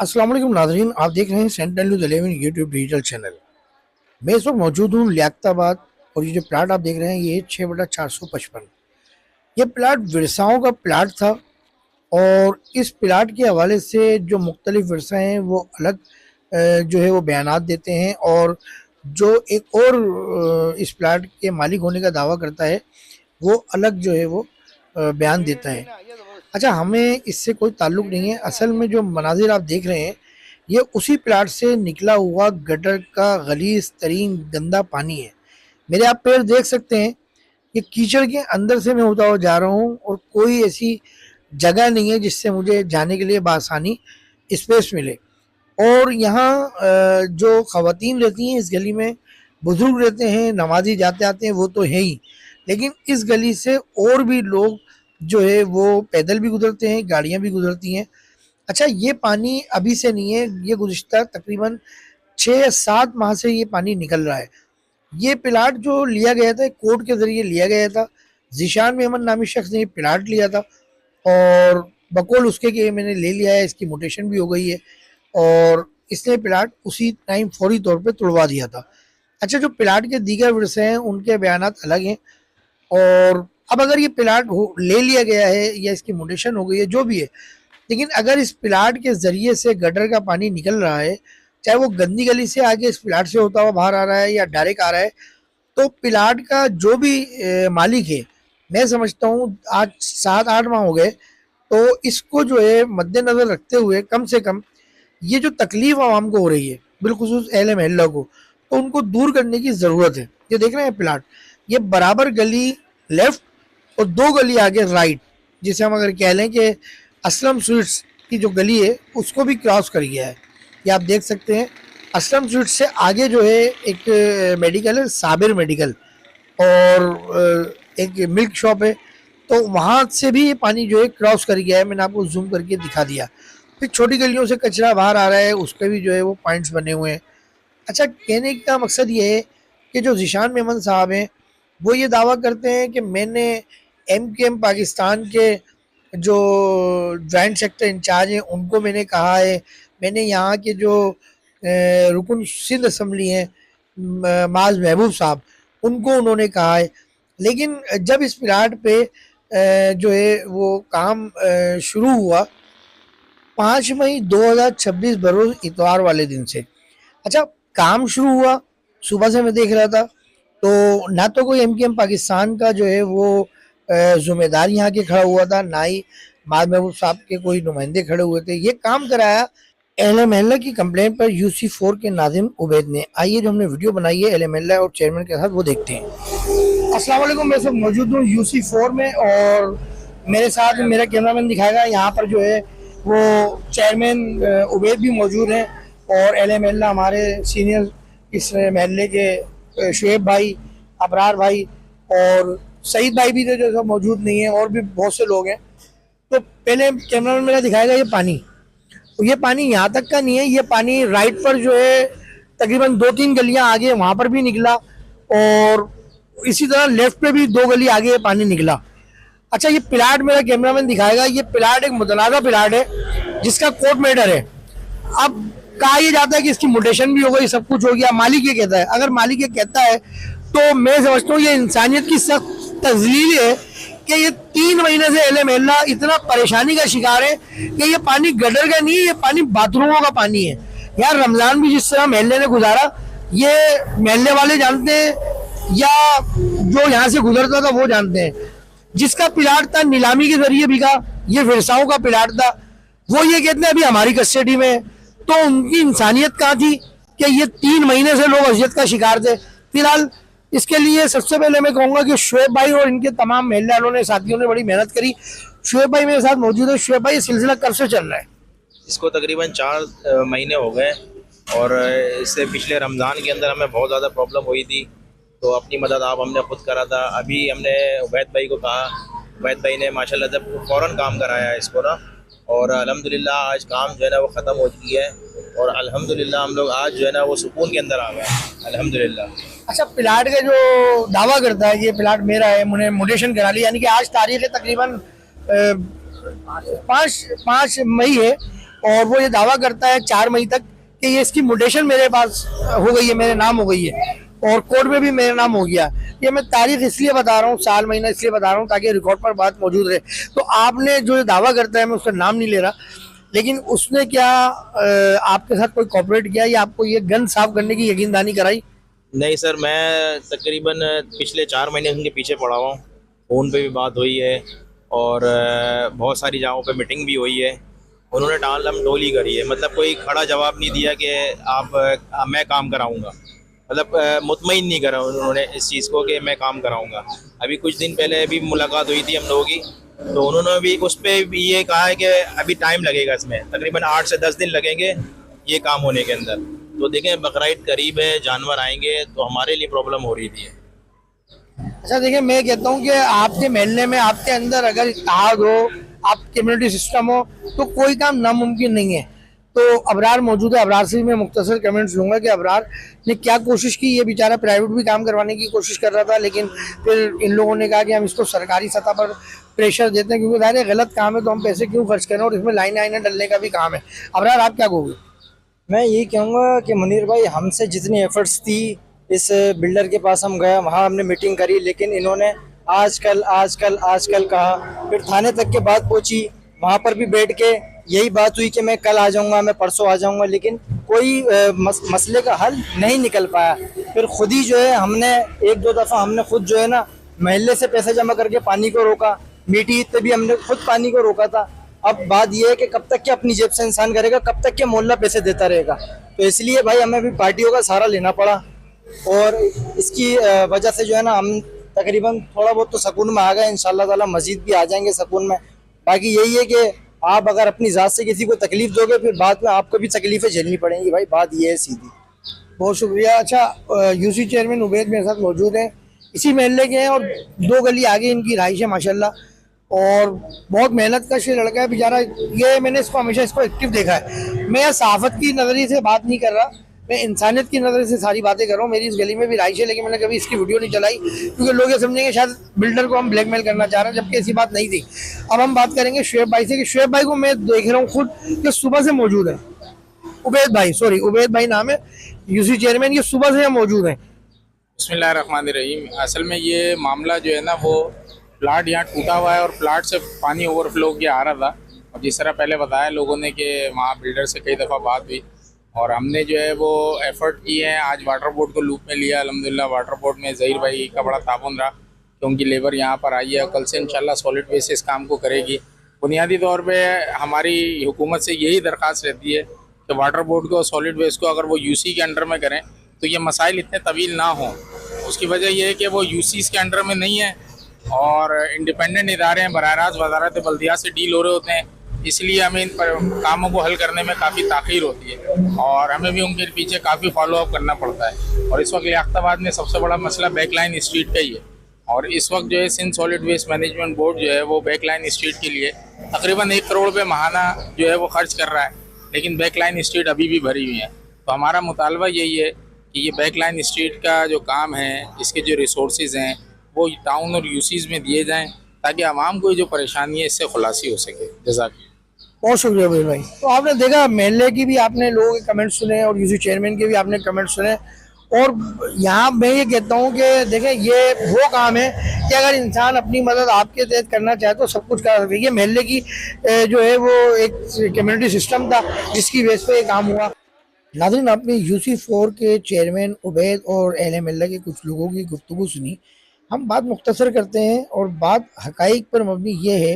अस्सलाम वालेकुम नाज़रीन, आप देख रहे हैं central news 11 YouTube digital channel. मैं इस वक्त मौजूद हूँ लियाकताबाद और ये जो प्लाट आप देख रहे हैं ये 6/455। ये प्लाट विरसाओं का प्लाट था और इस प्लाट के हवाले से जो मुख्तलिफ विरसा हैं वो अलग जो है वो बयानात देते हैं और जो एक और इस प्लाट के मालिक होने का दावा करता है वो अलग जो है वो बयान देता है। अच्छा, हमें इससे कोई ताल्लुक नहीं है। असल में जो मनाजिर आप देख रहे हैं ये उसी प्लाट से निकला हुआ गटर का गलीज तरीन गंदा पानी है। मेरे आप पैर देख सकते हैं, ये कीचड़ के अंदर से मैं होता हुआ जा रहा हूँ और कोई ऐसी जगह नहीं है जिससे मुझे जाने के लिए बआसानी स्पेस मिले। और यहाँ जो ख़वातीन रहती हैं इस गली में, बुज़ुर्ग रहते हैं, नमाजी जाते आते हैं वो तो है ही, लेकिन इस गली से और भी लोग जो है वो पैदल भी गुजरते हैं, गाड़ियाँ भी गुजरती हैं। अच्छा, ये पानी अभी से नहीं है, ये गुज़िश्ता तकरीबन 6 या 7 माह से ये पानी निकल रहा है। ये प्लाट जो लिया गया था कोर्ट के ज़रिए लिया गया था। ज़ीशान मेमन नामी शख्स ने ये प्लाट लिया था और बकौल उसके कि मैंने ले लिया है, इसकी म्यूटेशन भी हो गई है और इसने प्लाट उसी टाइम फौरी तौर पे तुड़वा दिया था। अच्छा, जो प्लाट के दीगर विरसे हैं उनके बयानात अलग हैं और अब अगर ये प्लाट ले लिया गया है या इसकी म्यूटेशन हो गई है जो भी है, लेकिन अगर इस प्लाट के ज़रिए से गटर का पानी निकल रहा है, चाहे वो गंदी गली से आगे इस प्लाट से होता हुआ बाहर आ रहा है या डायरेक्ट आ रहा है, तो प्लाट का जो भी मालिक है, मैं समझता हूँ आज 7-8 माह हो गए, तो इसको जो है मद्देनज़र रखते हुए कम से कम ये जो तकलीफ आवाम को हो रही है, बिलखुसूस अहले महल्ला को, तो उनको दूर करने की ज़रूरत है। ये देख रहे हैं प्लाट, ये बराबर गली लेफ्ट और 2 गली आगे राइट, जिसे हम अगर कह लें कि असलम स्वीट्स की जो गली है उसको भी क्रॉस कर गया है। ये आप देख सकते हैं, असलम स्वीट्स से आगे जो है एक मेडिकल है, साबिर मेडिकल, और एक मिल्क शॉप है, तो वहाँ से भी ये पानी जो है क्रॉस कर गया है। मैंने आपको जूम करके दिखा दिया। फिर छोटी गलियों से कचरा बाहर आ रहा है, उसके भी जो है वो पॉइंट्स बने हुए हैं। अच्छा, कहने का मकसद ये है कि जो ज़ीशान मेमन साहब हैं वो ये दावा करते हैं कि मैंने MKM पाकिस्तान के जो जॉइंट सेक्टर इंचार्ज हैं उनको मैंने कहा है, मैंने यहाँ के जो रुकन सिंध असम्बली हैं माज महबूब साहब, उनको उन्होंने कहा है। लेकिन जब इस प्लाट पे जो है वो काम शुरू हुआ 5 मई 2026 बरोज़ इतवार वाले दिन से। अच्छा, काम शुरू हुआ, सुबह से मैं देख रहा था, तो ना तो कोई MKM पाकिस्तान का जो है वो ज़िम्मेदार यहाँ के खड़ा हुआ था, ना ही माज महबूब साहब के कोई नुमाइंदे खड़े हुए थे। ये काम कराया अहले महल्ला की कंप्लेंट पर UC4 के नाज़िम उबैद ने। आइए जो हमने वीडियो बनाई है अहले महल्ला और चेयरमैन के साथ वो देखते हैं। अस्सलाम वालेकुम, मैं सब मौजूद हूँ UC4 में और मेरे साथ मेरा कैमरामैन दिखाएगा। यहाँ पर जो है वो चेयरमैन उबैद भी मौजूद हैं और अहले महल्ला हमारे सीनियर इस महल्ले के शुएब भाई, अबरार भाई और सईद भाई भी थे जो सब मौजूद नहीं है, और भी बहुत से लोग हैं। तो पहले कैमरामैन मेरा दिखाएगा ये पानी, तो ये पानी यहाँ तक का नहीं है, ये पानी राइट पर जो है तकरीबन 2-3 गलियाँ आगे वहाँ पर भी निकला और इसी तरह लेफ्ट पे भी 2 गली आगे पानी निकला। अच्छा, ये प्लाट मेरा कैमरामैन दिखाएगा, ये प्लाट एक मुतनाज़ा प्लाट है जिसका कोर्ट मैटर है। अब कहा यह जाता है कि इसकी म्यूटेशन भी हो गई, सब कुछ हो गया, मालिक ये कहता है। अगर मालिक ये कहता है तो मैं समझता हूँ ये इंसानियत की सख्त तज़लील है कि ये 3 महीने से अहले महल्ला इतना परेशानी का शिकार है कि ये पानी गटर का नहीं है, ये पानी बाथरूमों का पानी है। यार, रमज़ान भी जिस तरह महल्ले ने गुजारा ये महल्ले वाले जानते हैं या जो यहाँ से गुजरता था वो जानते हैं। जिसका प्लाट था नीलामी के जरिए बिका, ये विरसाओं का प्लाट था, वो ये कहते हैं अभी हमारी कस्टडी में है। तो उनकी इंसानियत कहाँ थी कि ये 3 महीने से लोग अजियत का शिकार थे। फिलहाल इसके लिए सबसे पहले मैं कहूँगा कि शुएब भाई और इनके तमाम महल्ले वालों ने, साथियों ने बड़ी मेहनत करी। शुएब भाई मेरे साथ मौजूद है। शुएब भाई, ये सिलसिला कब से चल रहा है? इसको तकरीबन 4 महीने हो गए और इससे पिछले रमज़ान के अंदर हमें बहुत ज़्यादा प्रॉब्लम हुई थी, तो अपनी मदद आप हमने खुद करा था। अभी हमने उबैद भाई को कहा, उबैद भाई ने माशाल्लाह से फ़ौरन काम कराया है इसको ना, और अल्हम्दुलिल्लाह आज काम जो है ना वो ख़त्म हो चुकी है और अल्हम्दुलिल्लाह हम लोग आज जो है ना वो सुकून के अंदर आ गए अल्हम्दुलिल्लाह। अच्छा, प्लाट का जो दावा करता है कि ये प्लाट मेरा है, मुझे म्यूटेशन करा लिया, यानी कि आज तारीख है तकरीबन 5 मई है और वो ये दावा करता है 4 मई तक कि ये इसकी म्यूटेशन मेरे पास हो गई है, मेरे नाम हो गई है और कोर्ट में भी मेरा नाम हो गया। ये मैं तारीख इसलिए बता रहा हूँ, साल महीना इसलिए बता रहा हूँ ताकि रिकॉर्ड पर बात मौजूद रहे। तो आपने जो दावा करता है, मैं उसका नाम नहीं ले रहा, लेकिन उसने क्या आपके साथ कोई कॉपरेट किया या आपको ये गन साफ करने की यकीनदानी कराई? नहीं सर, मैं तकरीबन पिछले 4 महीने उनके पीछे पड़ा हुआ हूँ। फ़ोन पे भी बात हुई है और बहुत सारी जगहों पे मीटिंग भी हुई है। उन्होंने टालम टोली करी है, मतलब कोई खड़ा जवाब नहीं दिया कि आप मैं काम कराऊंगा। मतलब मुतमईन नहीं करा उन्होंने इस चीज़ को कि मैं काम कराऊंगा। अभी कुछ दिन पहले भी मुलाकात हुई थी हम लोगों की, तो उन्होंने भी उस पर भी ये कहा है कि अभी टाइम लगेगा, इसमें तकरीबन 8 से 10 दिन लगेंगे ये काम होने के अंदर। तो देखें, बकरीद करीब है, जानवर आएंगे, तो हमारे लिए प्रॉब्लम हो रही थी। अच्छा देखिए, मैं कहता हूँ कि आपके महल्ले में, आपके अंदर अगर इत्तेहाद हो, आप कम्युनिटी सिस्टम हो, तो कोई काम नामुमकिन नहीं है। तो अबरार मौजूद है, अबरार से भी मैं मुख्तसर कमेंट्स लूँगा कि अबरार ने क्या कोशिश की। ये बेचारा प्राइवेट भी काम करवाने की कोशिश कर रहा था, लेकिन फिर इन लोगों ने कहा कि हम इसको सरकारी सतह पर प्रेशर देते हैं, क्योंकि ज़ाहिर है गलत काम है, तो हम पैसे क्यों खर्च करें, और इसमें लाइनें आइनें डलने का भी काम है। अबरार, आप क्या कहोगे? मैं यही कहूँगा कि मुनीर भाई, हमसे जितनी एफर्ट्स थी, इस बिल्डर के पास हम गए, वहाँ हमने मीटिंग करी, लेकिन इन्होंने आजकल आजकल आजकल कहा। फिर थाने तक के बात पहुँची, वहाँ पर भी बैठ के यही बात हुई कि मैं कल आ जाऊँगा, मैं परसों आ जाऊँगा, लेकिन कोई मसले का हल नहीं निकल पाया। फिर खुद ही जो है हमने एक दो दफ़ा हमने खुद जो है ना महल्ले से पैसे जमा करके पानी को रोका, मीठी ईद पे भी हमने खुद पानी को रोका था। अब बात यह है कि कब तक के अपनी जेब से इंसान करेगा, कब तक के मोहल्ला पैसे देता रहेगा। तो इसलिए भाई हमें भी पार्टियों का सहारा लेना पड़ा, और इसकी वजह से जो है ना हम तकरीबन थोड़ा बहुत तो सुकून में आ गए। इंशाल्लाह ताला मजीद भी आ जाएंगे सुकून में। बाकी यही है कि आप अगर अपनी ज़ात से किसी को तकलीफ दोगे, फिर बाद में आपको भी तकलीफें झेलनी पड़ेंगी। भाई बात ये है सीधी। बहुत शुक्रिया। अच्छा, यूसी चेयरमैन उबैद मेरे साथ मौजूद हैं, इसी महल्ले के हैं और 2 गली आगे इनकी रहाइश है माशाल्लाह। और बहुत मेहनत कश ये लड़का है बेचारा। ये मैंने इसको हमेशा इसको एक्टिव देखा है। मैं सहाफ़त की नज़रिए से बात नहीं कर रहा, मैं इंसानियत की नज़र से सारी बातें कर रहा हूँ। मेरी इस गली में भी रहाइश है, लेकिन मैंने कभी इसकी वीडियो नहीं चलाई, क्योंकि लोग ये समझेंगे शायद बिल्डर को हम ब्लैकमेल करना चाह रहे हैं, जबकि ऐसी बात नहीं थी। अब हम बात करेंगे शुएब भाई से कि शुएब भाई को मैं देख रहा हूँ खुद कि सुबह से मौजूद है। उबैद भाई, सॉरी, उबैद भाई नाम है यूसी चेयरमैन, ये सुबह से यहाँ मौजूद हैं। बिस्मिल्लाहिर्रहमानिर्रहीम। असल में ये मामला जो है ना, वो प्लाट यहाँ टूटा हुआ है और प्लाट से पानी ओवरफ्लो किया आ रहा था। और जिस तरह पहले बताया लोगों ने कि वहाँ बिल्डर से कई दफ़ा बात हुई और हमने जो है वो एफ़र्ट किए हैं। आज वाटर बोर्ड को लूप में लिया, अल्हम्दुलिल्लाह वाटर बोर्ड में ज़हीर भाई का बड़ा ताउन रहा कि उनकी लेबर यहाँ पर आई है। कल से इंशाल्लाह सॉलिड वेस्ट इस काम को करेगी। बुनियादी तौर पर हमारी हुकूमत से यही दरख्वास्त रहती है कि वाटर बोर्ड को, सॉलिड वेस्ट को अगर वो यूसी के अंडर में करें तो ये मसाइल इतने तवील ना हों। उसकी वजह यह है कि वो यूसीज़ के अंडर में नहीं है और इंडिपेंडेंट इदारे हैं, बराह रास्त वज़ारत बल्दिया से डील हो रहे होते हैं। इसलिए हमें इन पर कामों को हल करने में काफ़ी ताख़ीर होती है और हमें भी उनके पीछे काफ़ी फॉलो अप करना पड़ता है। और इस वक्त लियाकताबाद में सबसे बड़ा मसला बैकलाइन स्ट्रीट का ही है। और इस वक्त जो है Sindh solid waste management board जो है वो बैकलाइन स्ट्रीट के लिए तकरीबन 1 करोड़ रुपये महाना जो है वो खर्च कर रहा है, लेकिन बैकलाइन स्ट्रीट अभी भी भरी हुई है। तो हमारा मुतालबा यही है कि ये बैकलाइन स्ट्रीट का जो काम है, इसके जो रिसोर्सेज हैं वो टाउन और यूसीज़ में दिए जाएं, ताकि आवाम को जो परेशानी है इससे खुलासी हो सके। जज़ाक। बहुत शुक्रिया भाई भाई। तो आपने देखा, महल्ले की भी आपने लोगों के कमेंट सुने और यूसी चेयरमैन के भी आपने कमेंट सुने। और यहाँ मैं ये कहता हूँ कि देखें, ये वो काम है कि अगर इंसान अपनी मदद आपके तहत करना चाहे तो सब कुछ कर सकते हैं। ये महल्ले की जो है वो एक कम्युनिटी सिस्टम था जिसकी बेस पे ये काम हुआ। नाज़रीन, आपने यूसी 4 के चेयरमैन उबैद और अहले महल्ला के कुछ लोगों की गुफ्तगू सुनी। हम बात मुख्तसर करते हैं और बात हकाइक पर मबनी ये है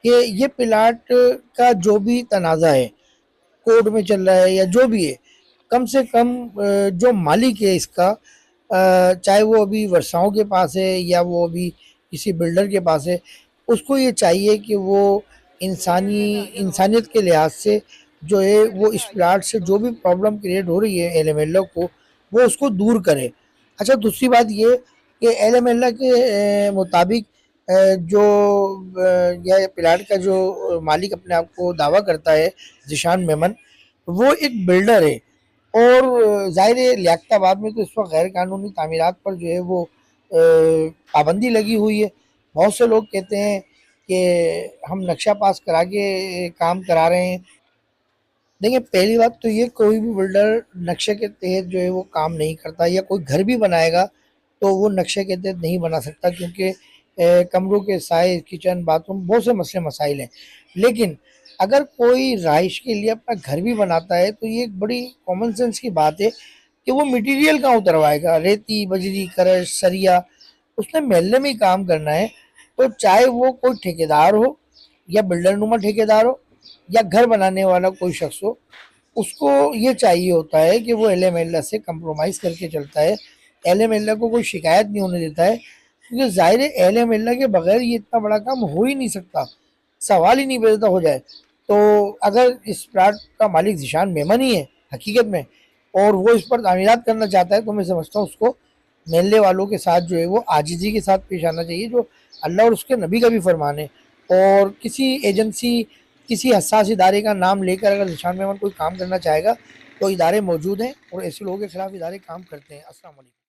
कि ये प्लाट का जो भी तनाज़ा है कोर्ट में चल रहा है या जो भी है, कम से कम जो मालिक है इसका, चाहे वो अभी वर्षाओं के पास है या वो अभी किसी बिल्डर के पास है, उसको ये चाहिए कि वो इंसानियत के लिहाज से जो है वो इस प्लाट से जो भी प्रॉब्लम क्रिएट हो रही है एल को, वो उसको दूर करे। अच्छा, दूसरी बात ये कि एल के मुताबिक जो यह प्लाट का जो मालिक अपने आप को दावा करता है, जिशान मेमन, वो एक बिल्डर है। और ज़ाहिर है लियाकताबाद में तो इस वक्त गैर कानूनी तामीरात पर जो है वो पाबंदी लगी हुई है। बहुत से लोग कहते हैं कि हम नक्शा पास करा के काम करा रहे हैं। देखिए, पहली बात तो ये, कोई भी बिल्डर नक्शे के तहत जो है वो काम नहीं करता, या कोई घर भी बनाएगा तो वो नक्शे के तहत नहीं बना सकता, क्योंकि कमरों के साइज, किचन, बाथरूम, बहुत से मसले मसाइल हैं। लेकिन अगर कोई रहाइश के लिए अपना घर भी बनाता है तो ये एक बड़ी कॉमन सेंस की बात है कि वो मटेरियल कहाँ उतरवाएगा, रेती, बजरी, करश, सरिया, उसने मोहल्ले में ही काम करना है। तो चाहे वो कोई ठेकेदार हो, या बिल्डर नुमा ठेकेदार हो, या घर बनाने वाला कोई शख्स हो, उसको ये चाहिए होता है कि वो एल एम से कंप्रोमाइज़ करके चलता है, एल एम को कोई शिकायत नहीं होने देता है, क्योंकि ज़ाहिर है एल एम के बगैर ये इतना बड़ा काम हो ही नहीं सकता, सवाल ही नहीं पैदा हो जाए। तो अगर इस प्लाट का मालिक ज़ीशान मेमन ही है हकीकत में, और वो इस पर तामीरात करना चाहता है, तो मैं समझता हूँ उसको मोहल्ले वालों के साथ जो है वो आजिज़ी के साथ पेश आना चाहिए, जो अल्लाह और उसके नबी का भी फरमान है। और किसी एजेंसी, किसी हसास इदारे का नाम लेकर अगर ज़ीशान मेमन कोई काम करना चाहेगा तो इदारे मौजूद हैं, और ऐसे लोगों के खिलाफ इदारे काम करते हैं। अस्सलाम वालेकुम।